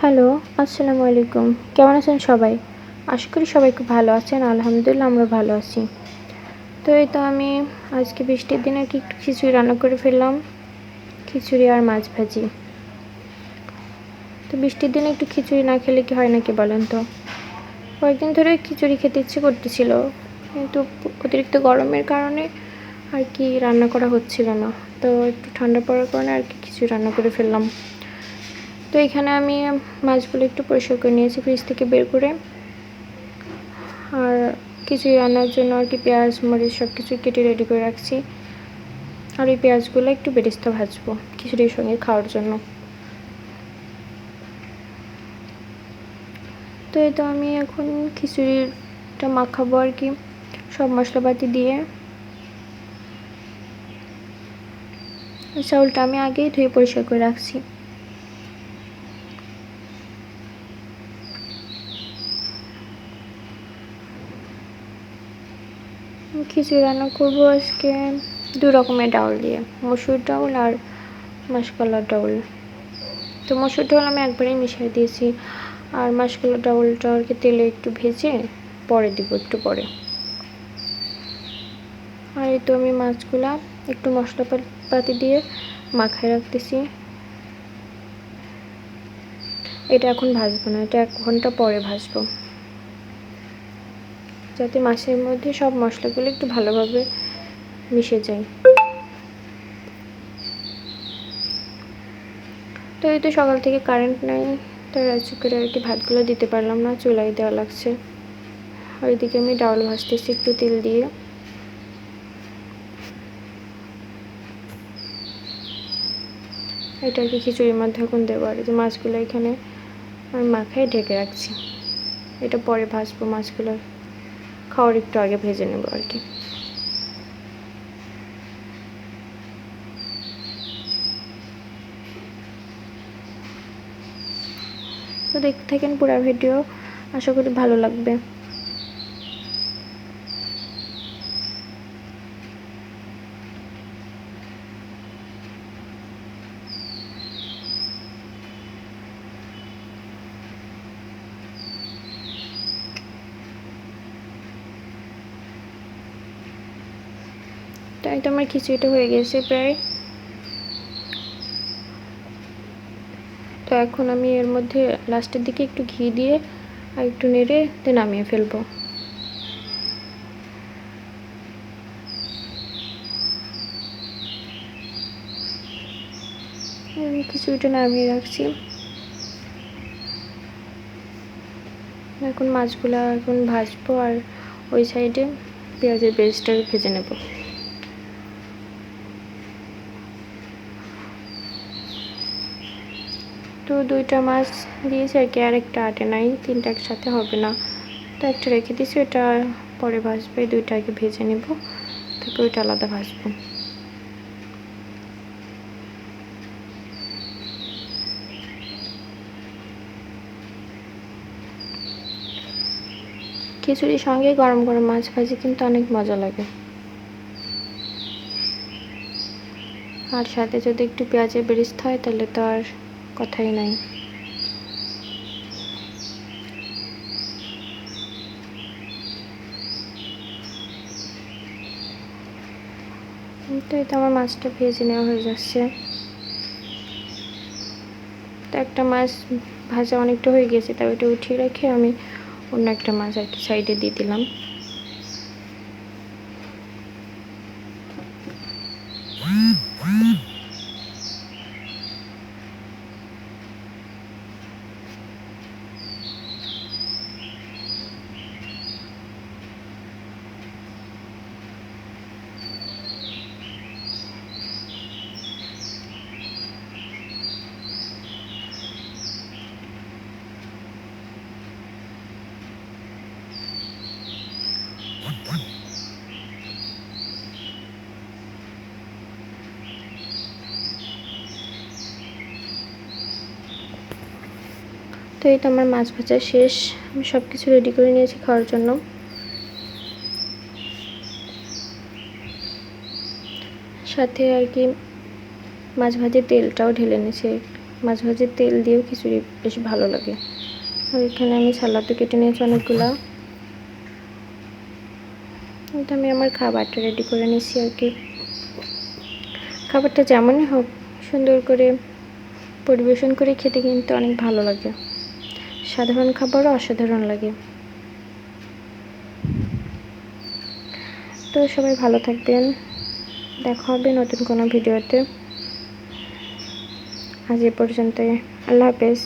Hello, আসসালামু আলাইকুম। কেমন আছেন সবাই? আশা করি সবাই খুব ভালো আছেন। আলহামদুলিল্লাহ আমরা ভালো আছি। তো এই তো আমি আজকে বৃষ্টির দিনে একটু খিচুড়ি রান্না করে ফেললাম। খিচুড়ি আর মাছ ভাজি। তো বৃষ্টির দিনে একটু খিচুড়ি না খেলে কি হয় নাকি বলেন তো? কয়েকদিন ধরে খিচুড়ি খেতে ইচ্ছে করতেছিল, কিন্তু অতিরিক্ত গরমের কারণে আর কি রান্না করা হচ্ছিল না। তো একটু ঠান্ডা পড়ার কারণে আর কি খিচুড়ি রান্না করে ফেললাম। তো এখানে আমি মাছগুলো একটু পরিষ্কার করে নিয়েছি ফ্রিজ থেকে বের করে। আর খিচুড়ি রান্নার জন্য আর কি পেঁয়াজ মরিচ সব কিছু কেটে রেডি করে রাখছি। আর এই পেঁয়াজগুলো একটু বেরেস্তা ভাজবো খিচুড়ির সঙ্গে খাওয়ার জন্য। তো এই তো আমি এখন খিচুড়িটা মাখাবো আর কি সব মশলাপাতি দিয়ে। চাউলটা আমি আগেই ধুয়ে পরিষ্কার করে রাখছি। খিচুড়ি রান্না করবো আজকে দু রকমের ডাউল দিয়ে, মসুর ডাউল আর মাসকলাইর ডাউল। তো মসুর ডাউল আমি একবারেই মিশিয়ে দিয়েছি, আর মাসকলাইর ডাউলটা আর কি তেলে একটু ভেজে পরে দিব একটু পরে। আর এই তো আমি মাছগুলা একটু মশলাপাতি দিয়ে মাখায় রাখতেছি। এটা এখন ভাজবো না, এটা 1 ঘন্টা পরে ভাজবো, যাতে মাছের মধ্যে সব মশলাগুলো একটু ভালোভাবে মিশে যায়। তো এই তো সকাল থেকে কারেন্ট নাই, তাই রাজু করে আর কি ভাতগুলো দিতে পারলাম না, চুলায় দেওয়া লাগছে। আর এদিকে আমি ডাউল ভাজতেছি একটু তেল দিয়ে। এটা আর কি খিচুড়ির মধ্যে এখন দেবো। আর এই যে মাছগুলো এখানে আমি মাখায় ঢেকে রাখছি, এটা পরে ভাজবো। মাছগুলো খাওয়ার একটু আগে ভেজে নেবো আর কি। তো দেখতে থাকেন পুরো ভিডিও, আশা করি ভালো লাগবে। তাই তো আমার খিচুড়িটা হয়ে গেছে প্রায়। তো এখন আমি এর মধ্যে লাস্টের দিকে একটু ঘি দিয়ে আর একটু নেড়ে নামিয়ে ফেলবো। আমি খিচুড়িটা নামিয়ে রাখছি। এখন মাছগুলো এখন ভাজবো, আর ওই সাইডে পেঁয়াজের পেস্টটা ভেজে নেব। তো 2টা মাছ দিয়েছি আর কি, আর একটা আটে নাই, 3টা একসাথে হবে না, তো একটা রেখে দিয়েছি, ওটা পরে ভাজবো। এই 2টা আগে ভেজে নেব, তারপর ওইটা আলাদা ভাজবো। খিচুড়ির সঙ্গে গরম গরম মাছ ভাজি কিন্তু অনেক মজা লাগে। আর সাথে যদি একটু পেঁয়াজের বেরেস্তা হয় তাহলে তো আর কথাই নাই। তো এই তো আমার মাছটা ভেজে নেওয়া হয়ে যাচ্ছে। তো একটা মাছ ভাজা অনেকটা হয়ে গেছে, তাই ওইটা উঠিয়ে রেখে আমি অন্য একটা মাছ আর কি সাইডে দিয়ে দিলাম। তো এই তো আমার মাছ ভাজা শেষ, আমি সব কিছু রেডি করে নিয়েছি খাওয়ার জন্য। সাথে আর কি মাছ ভাজির তেলটাও ঢেলে নিয়েছি মাঝে মাঝে তেল দিয়েও খিচুড়ি বেশ ভালো লাগে। আর এখানে আমি সালাদও কেটে নিয়েছি অনেকগুলা। এটা আমি আমার খাবারটা রেডি করে নিচ্ছি আর কি। খাবারটা যেমনই হোক সুন্দর করে পরিবেশন করে খেতে কিন্তু অনেক ভালো লাগে। সাধারণ খাবারও অসাধারণ লাগে। তো সবাই ভালো থাকবেন, দেখা হবে নতুন কোনো ভিডিওতে। আজ এ পর্যন্তই, আল্লাহ হাফেজ।